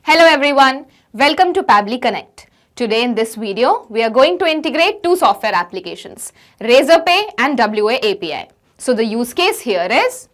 Hello everyone, welcome to Pabbly Connect. Today in this video, we are going to integrate two software applications, Razorpay and WA API. So the use case here is,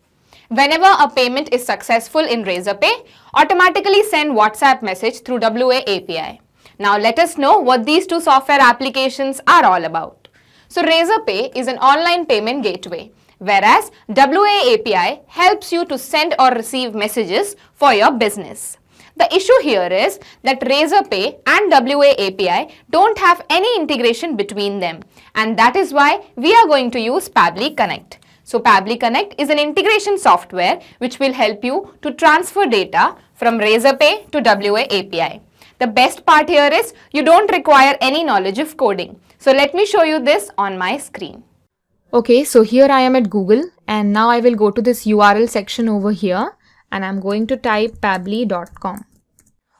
whenever a payment is successful in Razorpay, automatically send WhatsApp message through WA API. Now let us know what these two software applications are all about. So Razorpay is an online payment gateway, whereas WA API helps you to send or receive messages for your business. The issue here is that Razorpay and WA API don't have any integration between them, and that is why we are going to use Pabbly Connect. So Pabbly Connect is an integration software which will help you to transfer data from Razorpay to WA API. The best part here is you don't require any knowledge of coding. So let me show you this on my screen. Okay, so here I am at Google and now I will go to this URL section over here and I'm going to type pabbly.com.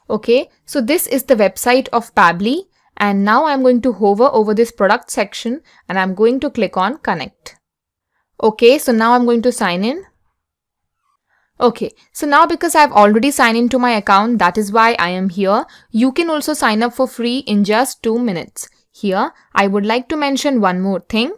Okay, so this is the website of Pabbly and now I'm going to hover over this product section and I'm going to click on connect. Okay, so now I'm going to sign in. Okay, so now because I've already signed into my account, that is why I am here. You can also sign up for free in just 2 minutes. Here, I would like to mention one more thing.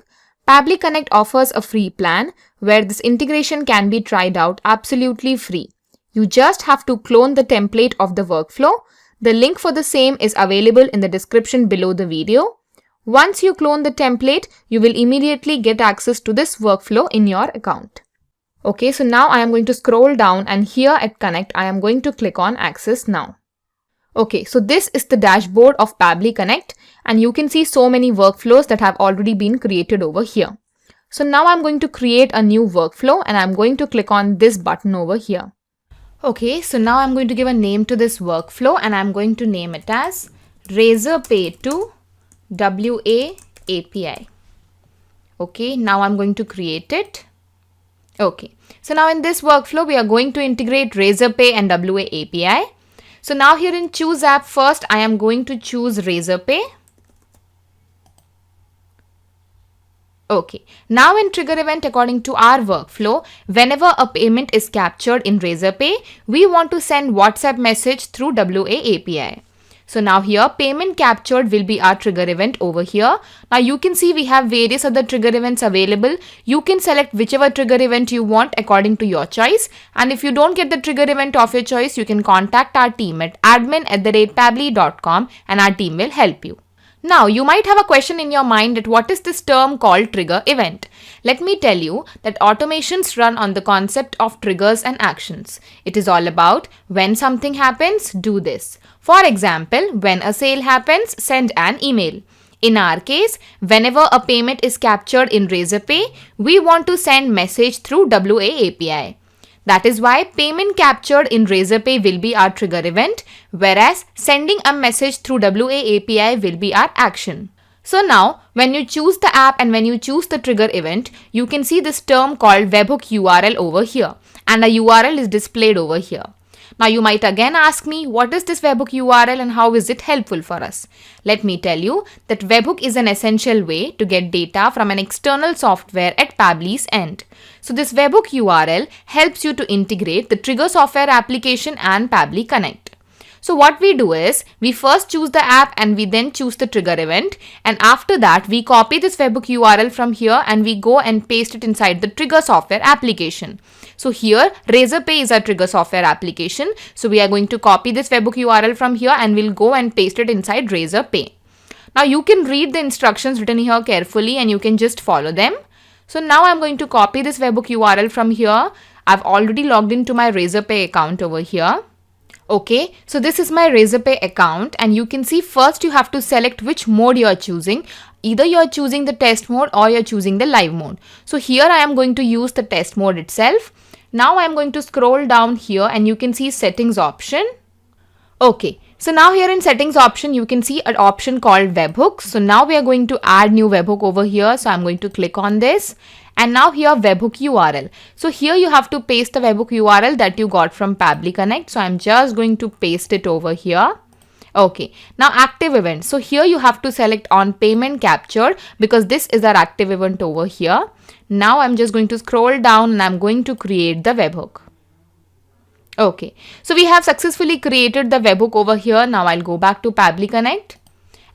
Pabbly Connect offers a free plan where this integration can be tried out absolutely free. You just have to clone the template of the workflow. The link for the same is available in the description below the video. Once you clone the template, you will immediately get access to this workflow in your account. Okay, so now I am going to scroll down and here at Connect, I am going to click on Access Now. Okay, so this is the dashboard of Pabbly Connect and you can see so many workflows that have already been created over here. So now I'm going to create a new workflow and I'm going to click on this button over here. Okay, so now I'm going to give a name to this workflow and I'm going to name it as Razorpay to WA API. Okay, now I'm going to create it. Okay, so now in this workflow, we are going to integrate Razorpay and WA API. So now here in Choose App, first I am going to choose Razorpay. Okay, now in trigger event according to our workflow, whenever a payment is captured in Razorpay, we want to send WhatsApp message through WA API. So now here payment captured will be our trigger event over here. Now you can see we have various other trigger events available. You can select whichever trigger event you want according to your choice. And if you don't get the trigger event of your choice, you can contact our team at admin@pabbly.com and our team will help you. Now you might have a question in your mind that what is this term called trigger event? Let me tell you that automations run on the concept of triggers and actions. It is all about when something happens, do this. For example, when a sale happens, send an email. In our case, whenever a payment is captured in Razorpay, we want to send message through WA API. That is why payment captured in Razorpay will be our trigger event, whereas sending a message through WA API will be our action. So now, when you choose the app and when you choose the trigger event, you can see this term called webhook URL over here, and a URL is displayed over here. Now you might again ask me, what is this webhook URL and how is it helpful for us? Let me tell you that webhook is an essential way to get data from an external software at Pabbly's end. So this webhook URL helps you to integrate the trigger software application and Pabbly Connect. So what we do is, we first choose the app and we then choose the trigger event, and after that we copy this webhook URL from here and we go and paste it inside the trigger software application. So here Razorpay is our trigger software application, so we are going to copy this webhook URL from here and we'll go and paste it inside Razorpay. Now you can read the instructions written here carefully and you can just follow them. So now I'm going to copy this webhook URL from here. I've already logged into my Razorpay account over here. Okay, so this is my Razorpay account and you can see first you have to select which mode you are choosing. Either you are choosing the test mode or you are choosing the live mode. So here I am going to use the test mode itself. Now I am going to scroll down here and you can see settings option. Okay, so now here in settings option you can see an option called webhook. So now we are going to add new webhook over here. So I'm going to click on this. And now here webhook URL. So here you have to paste the webhook URL that you got from Pabbly Connect. So I'm just going to paste it over here. Okay, now active event. So here you have to select on payment captured because this is our active event over here. Now I'm just going to scroll down and I'm going to create the webhook. Okay, so we have successfully created the webhook over here. Now I'll go back to Pabbly Connect.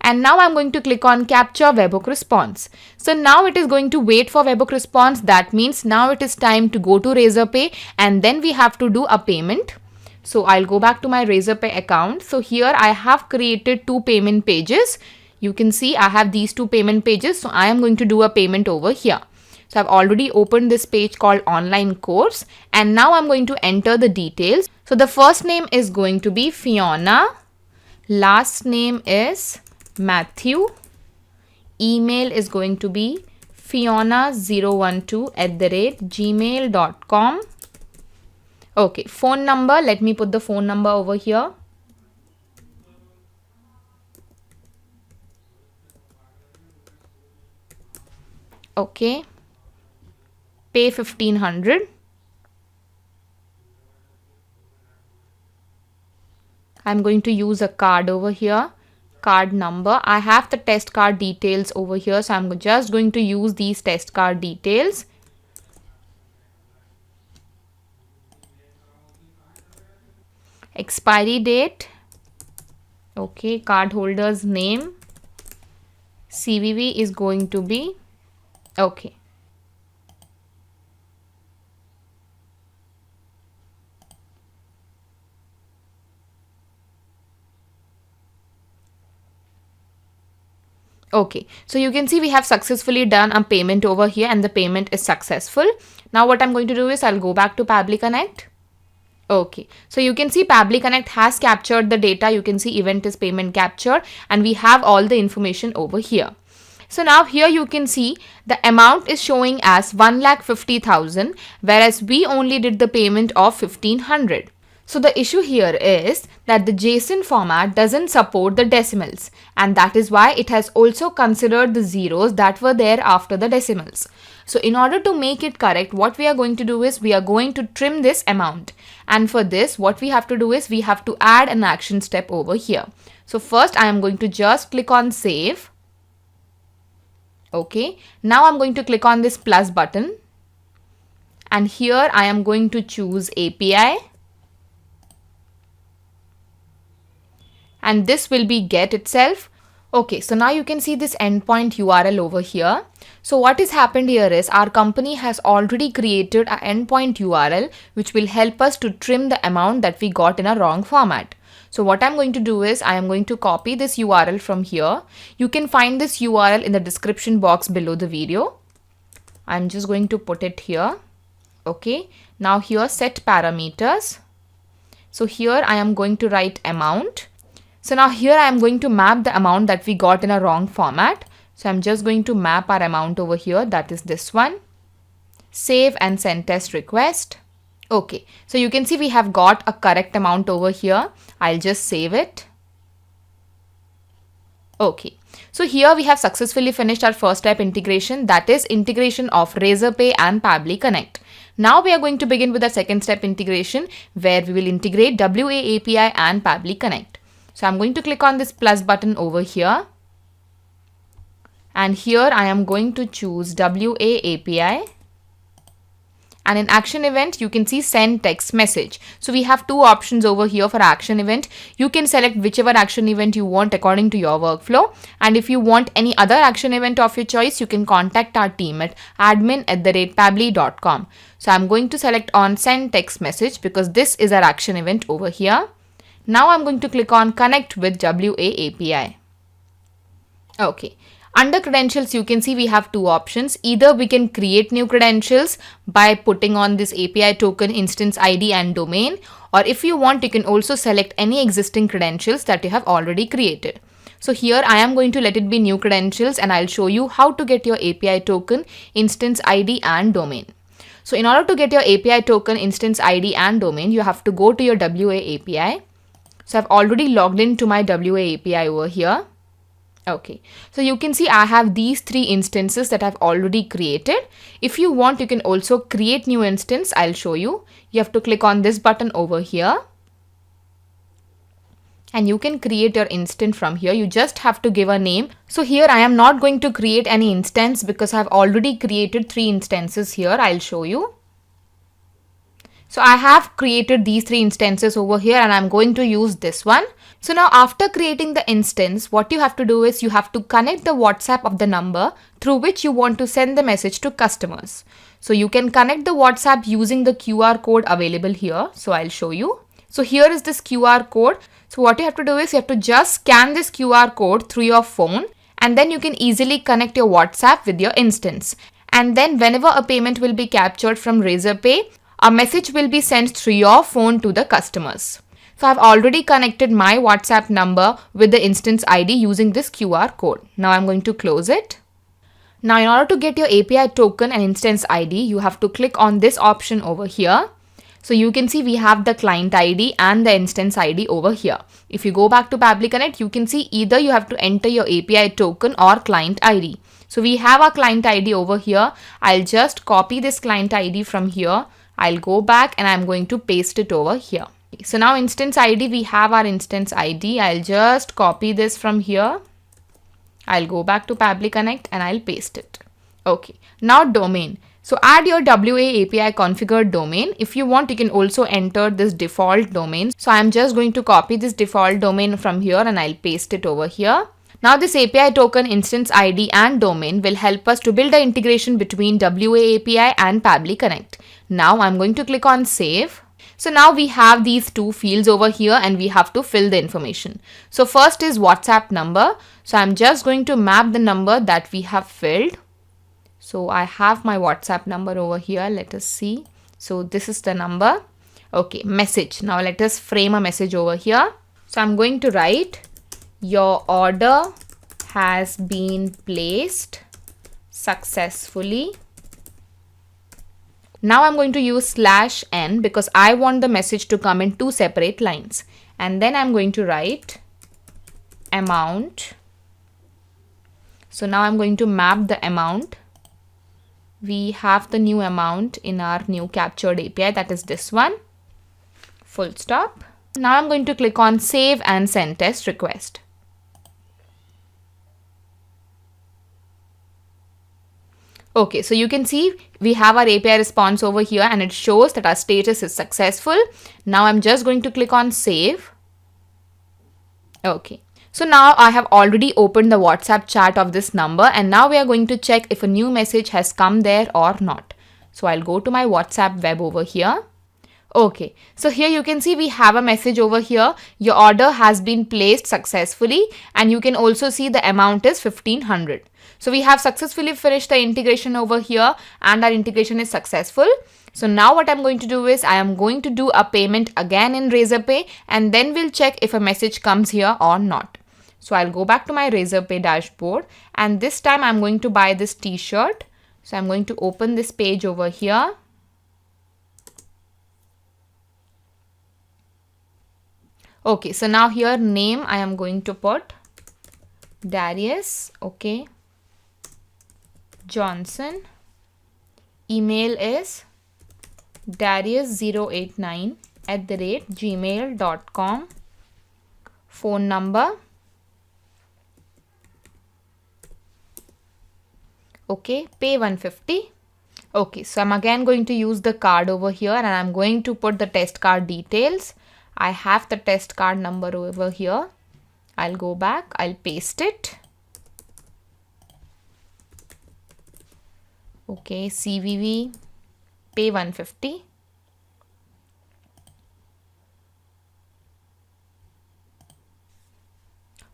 And now I'm going to click on capture webhook response. So now it is going to wait for webhook response. That means now it is time to go to Razorpay and then we have to do a payment. So I'll go back to my Razorpay account. So here I have created two payment pages. You can see I have these two payment pages. So I am going to do a payment over here. So I've already opened this page called online course and now I'm going to enter the details. So the first name is going to be Fiona. Last name is Matthew. Email is going to be fiona012@gmail.com. Okay, phone number, let me put the phone number over here. Okay, pay 1500. I'm going to use a card over here. Card number. I have the test card details over here, so I'm just going to use these test card details. Expiry date. Okay, card holder's name. CVV is going to be okay. Okay, so you can see we have successfully done a payment over here and the payment is successful. Now what I'm going to do is I'll go back to Pabbly Connect. Okay, so you can see Pabbly Connect has captured the data. You can see event is payment captured and we have all the information over here. So now here you can see the amount is showing as 1,50,000 whereas we only did the payment of 1,500. So the issue here is that the JSON format doesn't support the decimals and that is why it has also considered the zeros that were there after the decimals. So in order to make it correct, what we are going to do is we are going to trim this amount. And for this, what we have to do is we have to add an action step over here. So first I am going to just click on save. Okay, now I'm going to click on this plus button. And here I am going to choose API. And this will be get itself. Okay, so now you can see this endpoint URL over here. So what has happened here is our company has already created an endpoint URL which will help us to trim the amount that we got in a wrong format. So what I'm going to do is I am going to copy this URL from here. You can find this URL in the description box below the video. I'm just going to put it here. Okay, now here set parameters. So here I am going to write amount. So now here I am going to map the amount that we got in a wrong format. So I'm just going to map our amount over here. That is this one. Save and send test request. Okay, so you can see we have got a correct amount over here. I'll just save it. Okay, so here we have successfully finished our first step integration, that is integration of Razorpay and Pabbly Connect. Now we are going to begin with the second step integration where we will integrate WA API and Pabbly Connect. So I'm going to click on this plus button over here. And here I am going to choose WA API. And in action event, you can see send text message. So we have two options over here for action event. You can select whichever action event you want according to your workflow. And if you want any other action event of your choice, you can contact our team at admin@pabbly.com. So I'm going to select on send text message because this is our action event over here. Now I'm going to click on connect with WA API. Okay. Under credentials, you can see we have two options. Either we can create new credentials by putting on this API token, instance ID and domain. Or if you want, you can also select any existing credentials that you have already created. So here I am going to let it be new credentials and I'll show you how to get your API token, instance ID and domain. So in order to get your API token, instance ID and domain, you have to go to your WA API. So I've already logged into my WA API over here. Okay, so you can see I have these three instances that I've already created. If you want, you can also create new instance. I'll show you. You have to click on this button over here. And you can create your instance from here. You just have to give a name. So here I am not going to create any instance because I've already created three instances here. I'll show you. So I have created these 3 instances over here and I'm going to use this one. So now after creating the instance, what you have to do is you have to connect the WhatsApp of the number through which you want to send the message to customers. So you can connect the WhatsApp using the QR code available here. So I'll show you. So here is this QR code. So what you have to do is you have to just scan this QR code through your phone and then you can easily connect your WhatsApp with your instance. And then whenever a payment will be captured from Razorpay, a message will be sent through your phone to the customers. So I've already connected my WhatsApp number with the instance ID using this QR code. Now I'm going to close it. Now in order to get your API token and instance ID, you have to click on this option over here. So you can see we have the client ID and the instance ID over here. If you go back to Pabbly Connect, you can see either you have to enter your API token or client ID. So we have our client ID over here. I'll just copy this client ID from here. I'll go back and I'm going to paste it over here. So now instance ID, we have our instance ID. I'll just copy this from here. I'll go back to Pabbly Connect and I'll paste it. Okay, now domain. So add your WA API configured domain. If you want, you can also enter this default domain. So I'm just going to copy this default domain from here and I'll paste it over here. Now this API token, instance ID and domain will help us to build an integration between WA API and Pabbly Connect. Now I'm going to click on save. So now we have these 2 fields over here and we have to fill the information. So first is WhatsApp number. So I'm just going to map the number that we have filled. So I have my WhatsApp number over here. Let us see. So this is the number. Okay, message. Now let us frame a message over here. So I'm going to write, your order has been placed successfully. Now I'm going to use /n because I want the message to come in 2 separate lines. And then I'm going to write amount. So now I'm going to map the amount. We have the new amount in our new captured API, that is this one. Full stop. Now I'm going to click on save and send test request. Okay, so you can see we have our API response over here and it shows that our status is successful. Now I'm just going to click on save. Okay, so now I have already opened the WhatsApp chat of this number and now we are going to check if a new message has come there or not. So I'll go to my WhatsApp web over here. Okay, so here you can see we have a message over here. Your order has been placed successfully and you can also see the amount is 1500. So we have successfully finished the integration over here and our integration is successful. So now what I'm going to do is I am going to do a payment again in Razorpay and then we'll check if a message comes here or not. So I'll go back to my Razorpay dashboard and this time I'm going to buy this t-shirt. So I'm going to open this page over here. Okay, so now here name I am going to put Darius, okay, Johnson. Email is darius089@gmail.com. Phone number. Okay, pay 150. Okay, so I'm again going to use the card over here and I'm going to put the test card details. I have the test card number over here. I'll go back, I'll paste it. Okay, CVV, pay 150.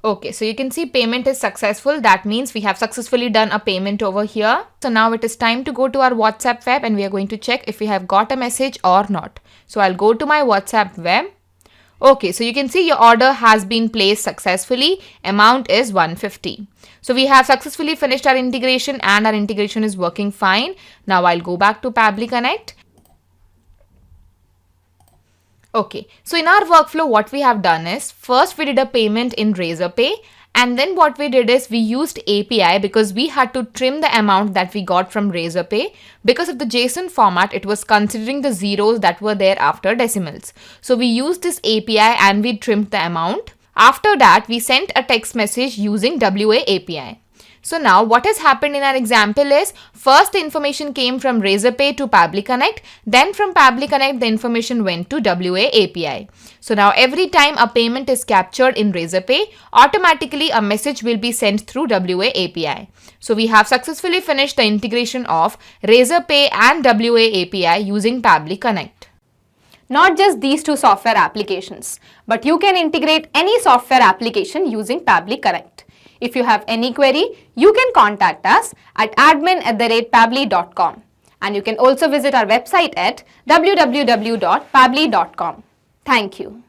Okay, so you can see payment is successful. That means we have successfully done a payment over here. So now it is time to go to our WhatsApp web and we are going to check if we have got a message or not. So I'll go to my WhatsApp web. Okay, so you can see your order has been placed successfully. Amount is 150. So we have successfully finished our integration and our integration is working fine. Now I'll go back to Pabbly Connect. Okay, so in our workflow, what we have done is first we did a payment in Razorpay. And then what we did is we used API because we had to trim the amount that we got from Razorpay. Because of the JSON format, it was considering the zeros that were there after decimals. So we used this API and we trimmed the amount. After that, we sent a text message using WA API. So now what has happened in our example is, first the information came from Razorpay to Pabbly Connect, then from Pabbly Connect the information went to WA API. So now every time a payment is captured in Razorpay, automatically a message will be sent through WA API. So we have successfully finished the integration of Razorpay and WA API using Pabbly Connect. Not just these two software applications, but you can integrate any software application using Pabbly Connect. If you have any query, you can contact us at admin@pabbly.com, and you can also visit our website at www.pabbly.com. Thank you.